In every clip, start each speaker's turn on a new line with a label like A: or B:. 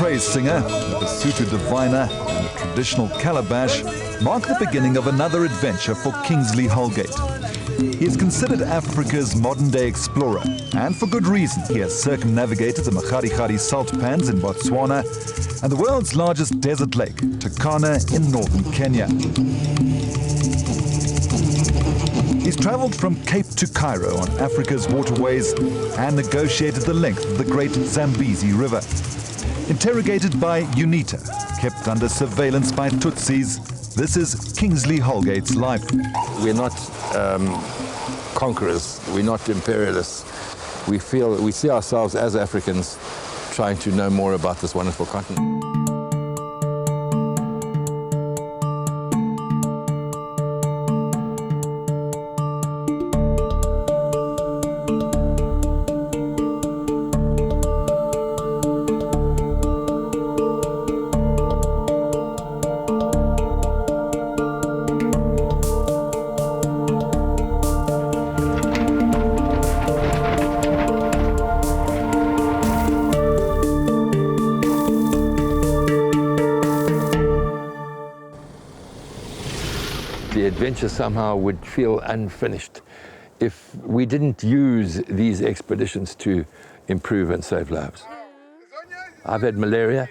A: praise singer, the Basotho diviner and the traditional calabash mark the beginning of another adventure for Kingsley Holgate. He is considered Africa's modern-day explorer, and for good reason. He has circumnavigated the Makgadikgadi salt pans in Botswana and the world's largest desert lake, Turkana, in northern Kenya. He's travelled from Cape to Cairo on Africa's waterways and negotiated the length of the great Zambezi River. Interrogated by UNITA, kept under surveillance by Tutsis, this is Kingsley Holgate's life.
B: We're not conquerors, we're not imperialists. We see ourselves as Africans trying to know more about this wonderful continent. The adventure somehow would feel unfinished if we didn't use these expeditions to improve and save lives. I've had malaria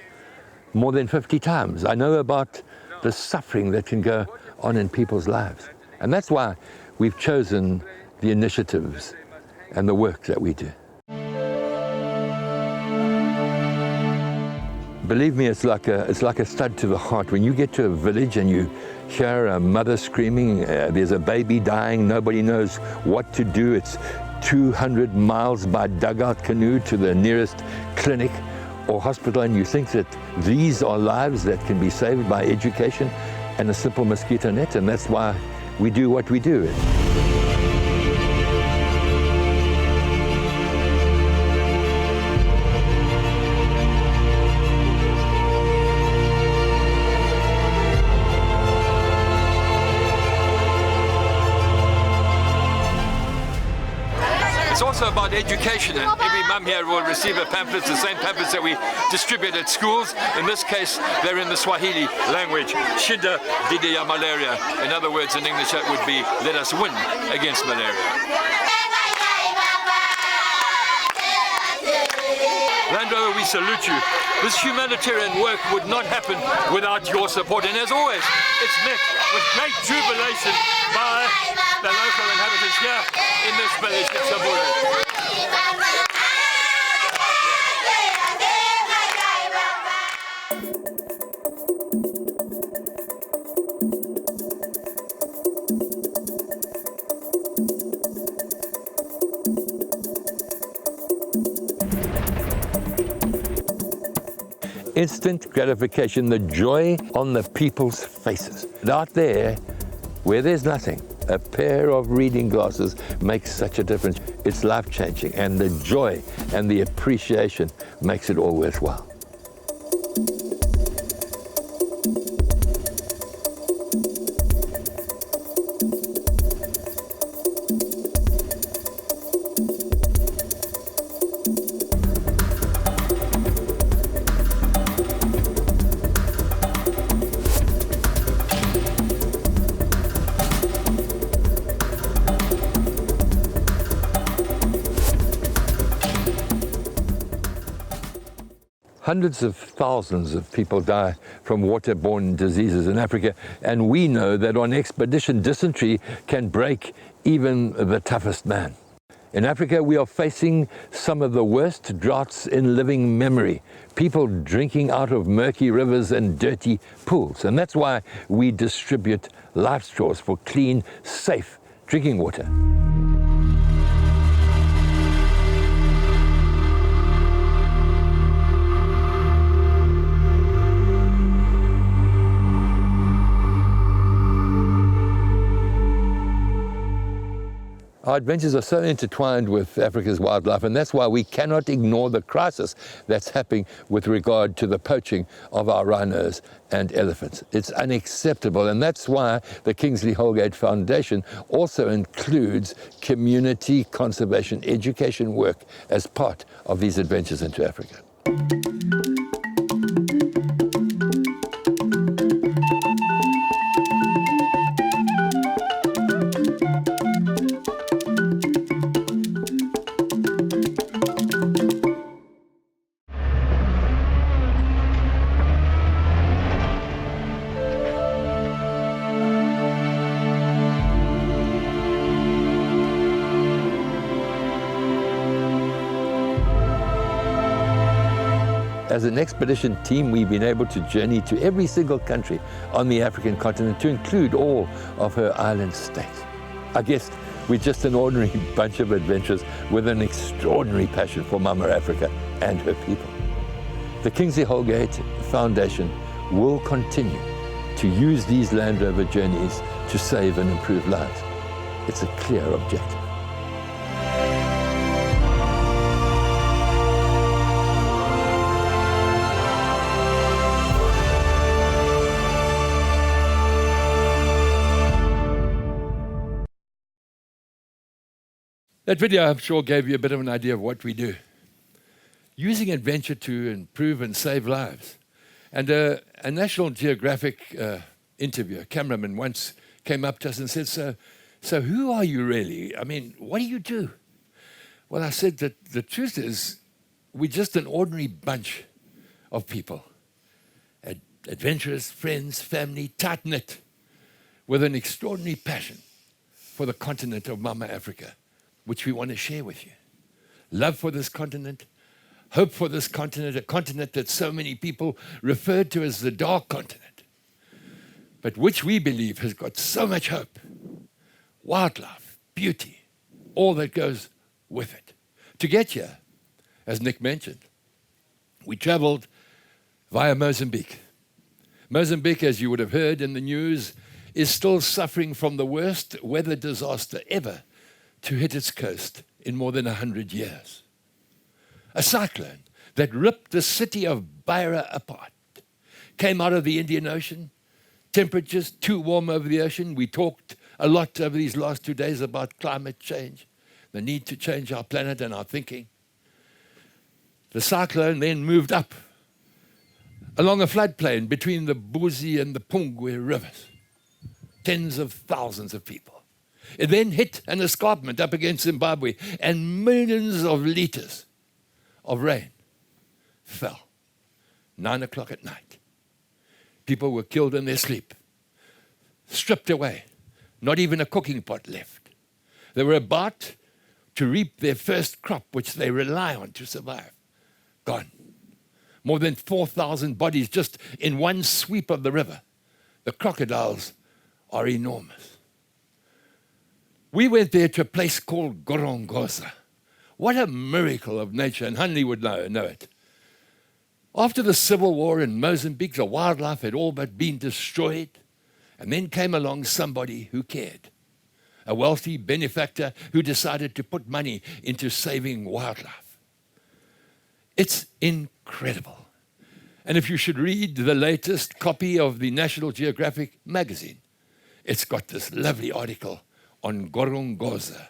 B: more than 50 times. I know about the suffering that can go on in people's lives. And that's why we've chosen the initiatives and the work that we do. Believe me, it's like a stud to the heart. When you get to a village and you hear a mother screaming, there's a baby dying, nobody knows what to do. It's 200 miles by dugout canoe to the nearest clinic or hospital, and you think that these are lives that can be saved by education and a simple mosquito net, and that's why we do what we do.
C: It's also about education, and every mum here will receive a pamphlet, the same pamphlets that we distribute at schools. In this case, they're in the Swahili language, Shinda Dhidi ya Malaria. In other words, in English, that would be, let us win against malaria. Land Rover, we salute you. This humanitarian work would not happen without your support, and as always, it's met with great jubilation by the local inhabitants here in this village in Samburu.
B: Instant gratification, the joy on the people's faces. And out there, where there's nothing, a pair of reading glasses makes such a difference. It's life-changing, and the joy and the appreciation makes it all worthwhile. Hundreds of thousands of people die from waterborne diseases in Africa, and we know that on expedition, dysentery can break even the toughest man. In Africa, we are facing some of the worst droughts in living memory. People drinking out of murky rivers and dirty pools, and that's why we distribute life straws for clean, safe drinking water. Our adventures are so intertwined with Africa's wildlife, and that's why we cannot ignore the crisis that's happening with regard to the poaching of our rhinos and elephants. It's unacceptable, and that's why the Kingsley Holgate Foundation also includes community conservation education work as part of these adventures into Africa. As an expedition team, we've been able to journey to every single country on the African continent, to include all of her island states. I guess we're just an ordinary bunch of adventurers with an extraordinary passion for Mama Africa and her people. The Kingsley Holgate Foundation will continue to use these Land Rover journeys to save and improve lives. It's a clear objective.
C: That video, I'm sure, gave you a bit of an idea of what we do. Using adventure to improve and save lives. And a National Geographic interviewer, cameraman, once came up to us and said, so who are you really? I mean, what do you do? Well, I said that the truth is, we're just an ordinary bunch of people. Adventurers, friends, family, tight-knit, with an extraordinary passion for the continent of Mama Africa, which we want to share with you. Love for this continent, hope for this continent, a continent that so many people refer to as the dark continent, but which we believe has got so much hope, wildlife, beauty, all that goes with it. To get here, as Nick mentioned, we traveled via Mozambique. Mozambique, as you would have heard in the news, is still suffering from the worst weather disaster ever to hit its coast in more than 100 years. A cyclone that ripped the city of Beira apart came out of the Indian Ocean, temperatures too warm over the ocean. We talked a lot over these last 2 days about climate change, the need to change our planet and our thinking. The cyclone then moved up along a floodplain between the Buzi and the Pungwe rivers. Tens of thousands of people. It then hit an escarpment up against Zimbabwe, and millions of liters of rain fell. 9 o'clock at night. People were killed in their sleep, stripped away, not even a cooking pot left. They were about to reap their first crop, which they rely on to survive. Gone. More than 4,000 bodies just in one sweep of the river. The crocodiles are enormous. We went there to a place called Gorongosa. What a miracle of nature, and Hanley would know it. After the civil war in Mozambique, the wildlife had all but been destroyed, and then came along somebody who cared. A wealthy benefactor who decided to put money into saving wildlife. It's incredible. And if you should read the latest copy of the National Geographic magazine, it's got this lovely article on Gorongosa,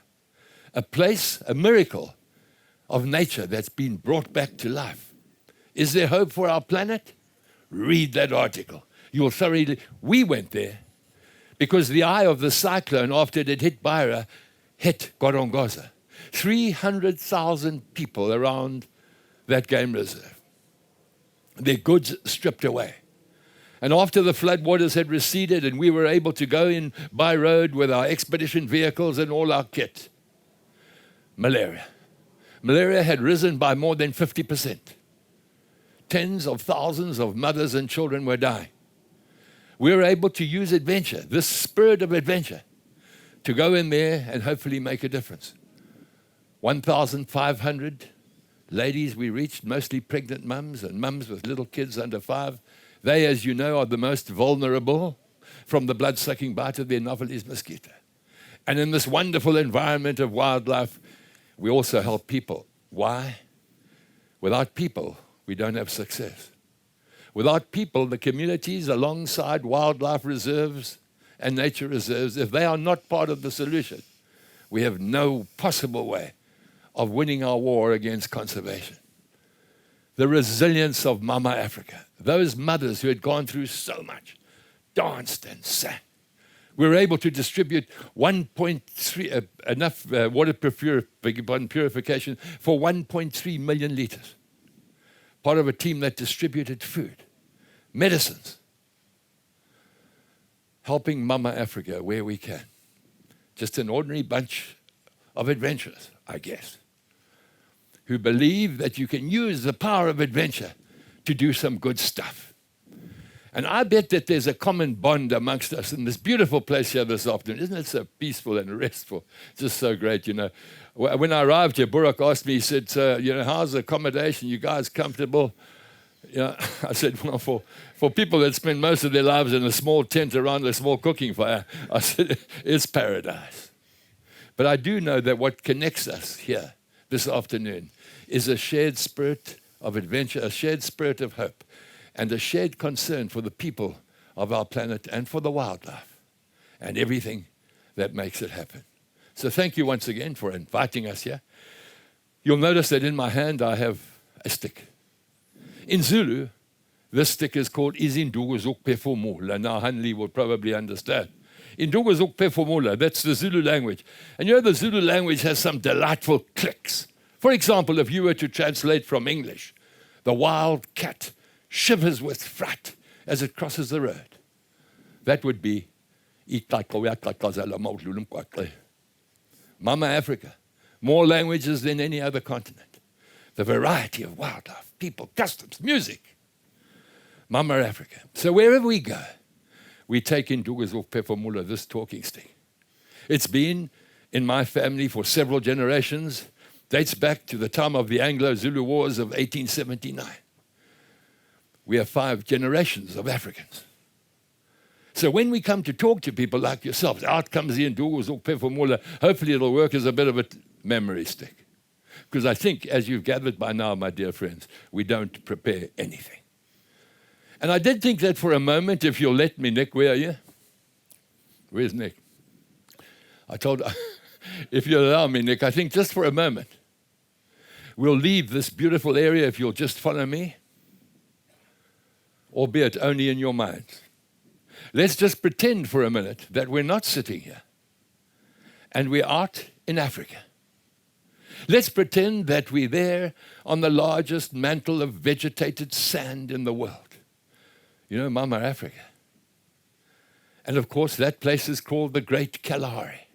C: a place, a miracle of nature that's been brought back to life. Is there hope for our planet? Read that article. You'll thoroughly. We went there because the eye of the cyclone, after it had hit Beira, hit Gorongosa. 300,000 people around that game reserve. Their goods stripped away. And after the floodwaters had receded and we were able to go in by road with our expedition vehicles and all our kit, malaria. Malaria had risen by more than 50%. Tens of thousands of mothers and children were dying. We were able to use adventure, this spirit of adventure, to go in there and hopefully make a difference. 1,500 ladies we reached, mostly pregnant mums and mums with little kids under 5. They, as you know, are the most vulnerable from the blood-sucking bite of the Anopheles mosquito. And in this wonderful environment of wildlife, we also help people. Why? Without people, we don't have success. Without people, the communities alongside wildlife reserves and nature reserves, if they are not part of the solution, we have no possible way of winning our war against conservation. The resilience of Mama Africa, those mothers who had gone through so much, danced and sang. We were able to distribute 1.3, enough water purification for 1.3 million liters. Part of a team that distributed food, medicines, helping Mama Africa where we can. Just an ordinary bunch of adventurers, I guess, who believe that you can use the power of adventure to do some good stuff. And I bet that there's a common bond amongst us in this beautiful place here this afternoon. Isn't it so peaceful and restful? Just so great, you know. When I arrived here, Burak asked me, he said, how's the accommodation? You guys comfortable? I said, well, for people that spend most of their lives in a small tent around a small cooking fire, I said, it's paradise. But I do know that what connects us here this afternoon is a shared spirit of adventure, a shared spirit of hope, and a shared concern for the people of our planet and for the wildlife and everything that makes it happen. So thank you once again for inviting us here. You'll notice that in my hand I have a stick. In Zulu, this stick is called Izinduguzuk Pefumula. Now Hanley will probably understand. Induguzuk Pefumula, that's the Zulu language. And you know the Zulu language has some delightful clicks. For example, if you were to translate from English, the wild cat shivers with fright as it crosses the road. That would be Mama Africa, more languages than any other continent. The variety of wildlife, people, customs, music. Mama Africa. So wherever we go, we take in Induguzuk Pefumula, this talking stick. It's been in my family for several generations, dates back to the time of the Anglo-Zulu Wars of 1879. We have 5 generations of Africans. So when we come to talk to people like yourselves, out comes the Induguzuk Pefumula. Hopefully it'll work as a bit of a memory stick. Because I think, as you've gathered by now, my dear friends, we don't prepare anything. And I did think that for a moment, if you'll let me, Nick, where are you? Where's Nick? I told, if you'll allow me, Nick, I think just for a moment, we'll leave this beautiful area if you'll just follow me, albeit only in your minds. Let's just pretend for a minute that we're not sitting here and we're out in Africa. Let's pretend that we're there on the largest mantle of vegetated sand in the world. You know, Mama Africa. And of course, that place is called the Great Kalahari,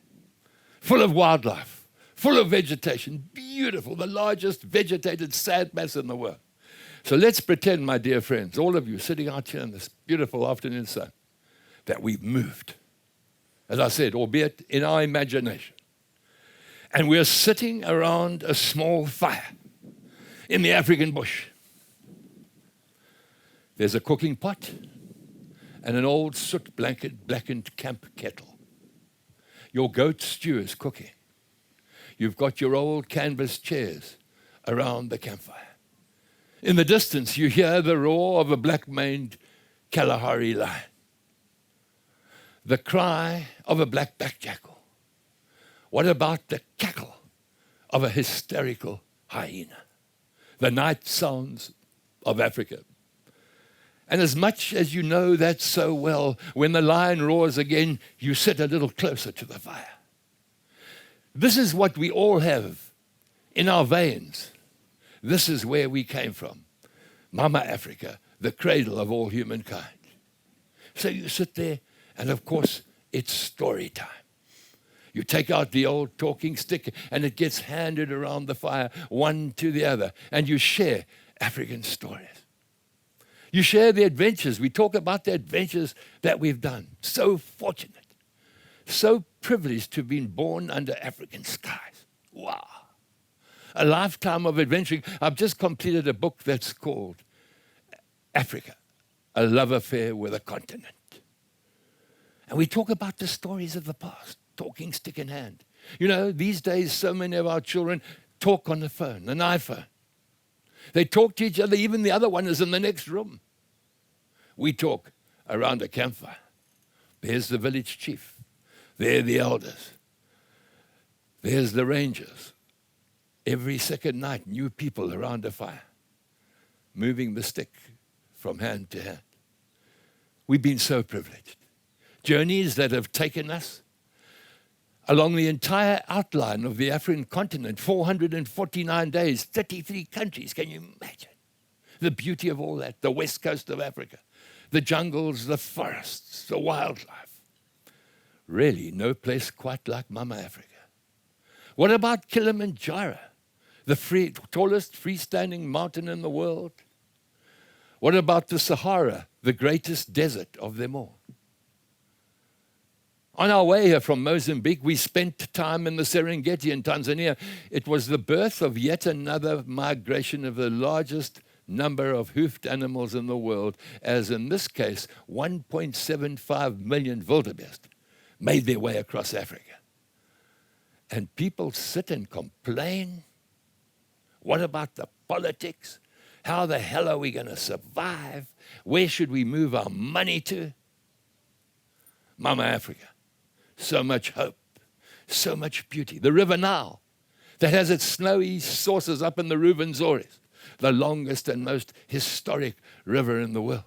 C: full of wildlife, full of vegetation, beautiful, the largest vegetated sand mass in the world. So let's pretend, my dear friends, all of you sitting out here in this beautiful afternoon sun, that we've moved, as I said, albeit in our imagination. And we're sitting around a small fire in the African bush. There's a cooking pot and an old soot blanket blackened camp kettle. Your goat stew is cooking. You've got your old canvas chairs around the campfire. In the distance, you hear the roar of a black-maned Kalahari lion, the cry of a black-backed jackal. What about the cackle of a hysterical hyena? The night sounds of Africa. And as much as you know that so well, when the lion roars again, you sit a little closer to the fire. This is what we all have in our veins. This is where we came from. Mama Africa, the cradle of all humankind. So you sit there, and of course, it's story time. You take out the old talking stick, and it gets handed around the fire, one to the other, and you share African stories. You share the adventures. We talk about the adventures that we've done. So fortunate, so privileged to have been born under African skies. Wow. A lifetime of adventuring. I've just completed a book that's called Africa, a love affair with a continent. And we talk about the stories of the past, talking stick in hand. You know, these days, so many of our children talk on the phone, an iPhone. They talk to each other, even the other one is in the next room. We talk around a campfire. There's the village chief. There are the elders. There's the rangers. Every second night, new people around a fire, moving the stick from hand to hand. We've been so privileged. Journeys that have taken us along the entire outline of the African continent, 449 days, 33 countries. Can you imagine the beauty of all that? The west coast of Africa, the jungles, the forests, the wildlife. Really, no place quite like Mama Africa. What about Kilimanjaro, the tallest freestanding mountain in the world?
B: What about the Sahara, the greatest desert of them all? On our way here from Mozambique, we spent time in the Serengeti in Tanzania. It was the birth of yet another migration of the largest number of hoofed animals in the world, as in this case, 1.75 million wildebeest made their way across Africa. And people sit and complain. What about the politics? How the hell are we going to survive? Where should we move our money to? Mama Africa, so much hope, so much beauty. The River Nile, that has its snowy sources up in the Ruwenzori, the longest and most historic river in the world.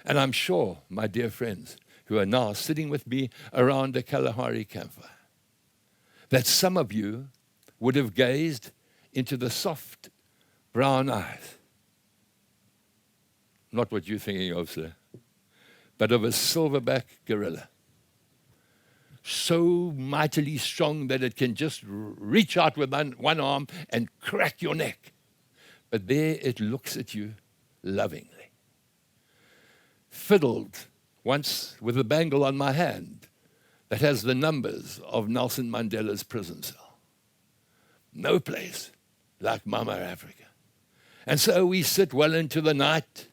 B: And I'm sure, my dear friends, who are now sitting with me around a Kalahari campfire, that some of you would have gazed into the soft brown eyes. Not what you're thinking of, sir, but of a silverback gorilla. So mightily strong that it can just reach out with one arm and crack your neck. But there it looks at you lovingly. Fiddled once with a bangle on my hand that has the numbers of Nelson Mandela's prison cell. No place like Mama Africa. And so we sit well into the night.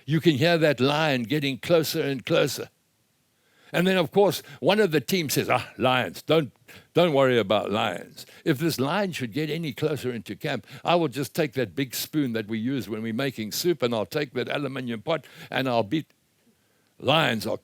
B: You can hear that lion getting closer and closer. And then, of course, one of the team says, lions, don't worry about lions. If this lion should get any closer into camp, I will just take that big spoon that we use when we're making soup, and I'll take that aluminium pot, and I'll beat. Lions are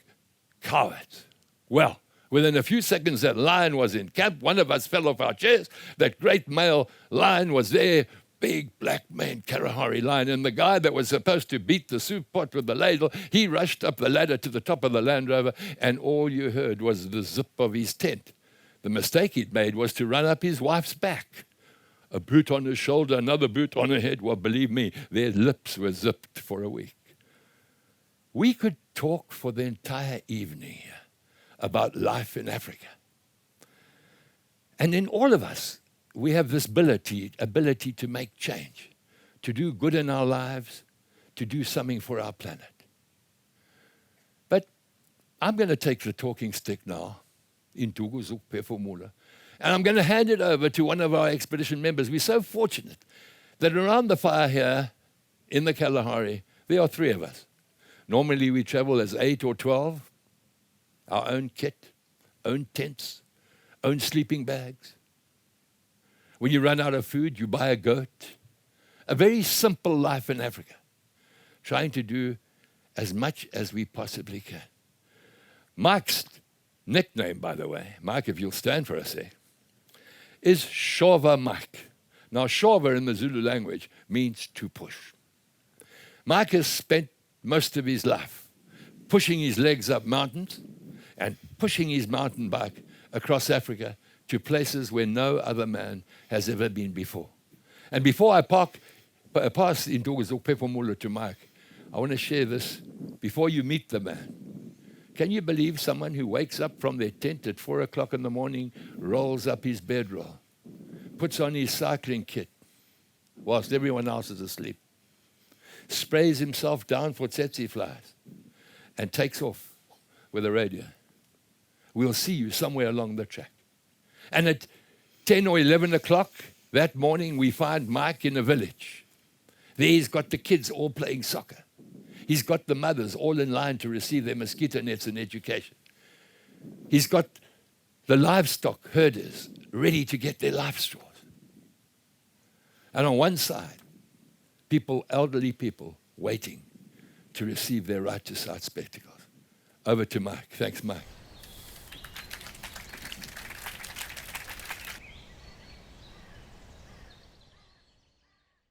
B: cowards. Well, within a few seconds, that lion was in camp. One of us fell off our chairs. That great male lion was there, big black maned Kalahari lion. And the guy that was supposed to beat the soup pot with the ladle, he rushed up the ladder to the top of the Land Rover, and all you heard was the zip of his tent. The mistake he'd made was to run up his wife's back. A boot on her shoulder, another boot on her head. Well, believe me, their lips were zipped for a week. We could talk for the entire evening here about life in Africa. And in all of us, we have this ability to make change, to do good in our lives, to do something for our planet. But I'm going to take the talking stick now, and I'm going to hand it over to one of our expedition members. We're so fortunate that around the fire here in the Kalahari, there are 3 of us. Normally we travel as 8 or 12, our own kit, own tents, own sleeping bags. When you run out of food, you buy a goat. A very simple life in Africa, trying to do as much as we possibly can. Mike's nickname, by the way, Mike, if you'll stand for a sec, is Shova Mike. Now, Shova in the Zulu language means to push. Mike has spent most of his life pushing his legs up mountains and pushing his mountain bike across Africa to places where no other man has ever been before. And before I pass in Pepomula to Mike, I want to share this before you meet the man. Can you believe someone who wakes up from their tent at 4 o'clock in the morning, rolls up his bedroll, puts on his cycling kit whilst everyone else is asleep, sprays himself down for tsetse flies, and takes off with a radio? We'll see you somewhere along the track. And at 10 or 11 o'clock that morning, we find Mike in a village. There he's got the kids all playing soccer. He's got the mothers all in line to receive their mosquito nets and education. He's got the livestock herders ready to get their life straws. And on one side, elderly people waiting to receive their right to sight spectacles. Over to Mike. Thanks, Mike.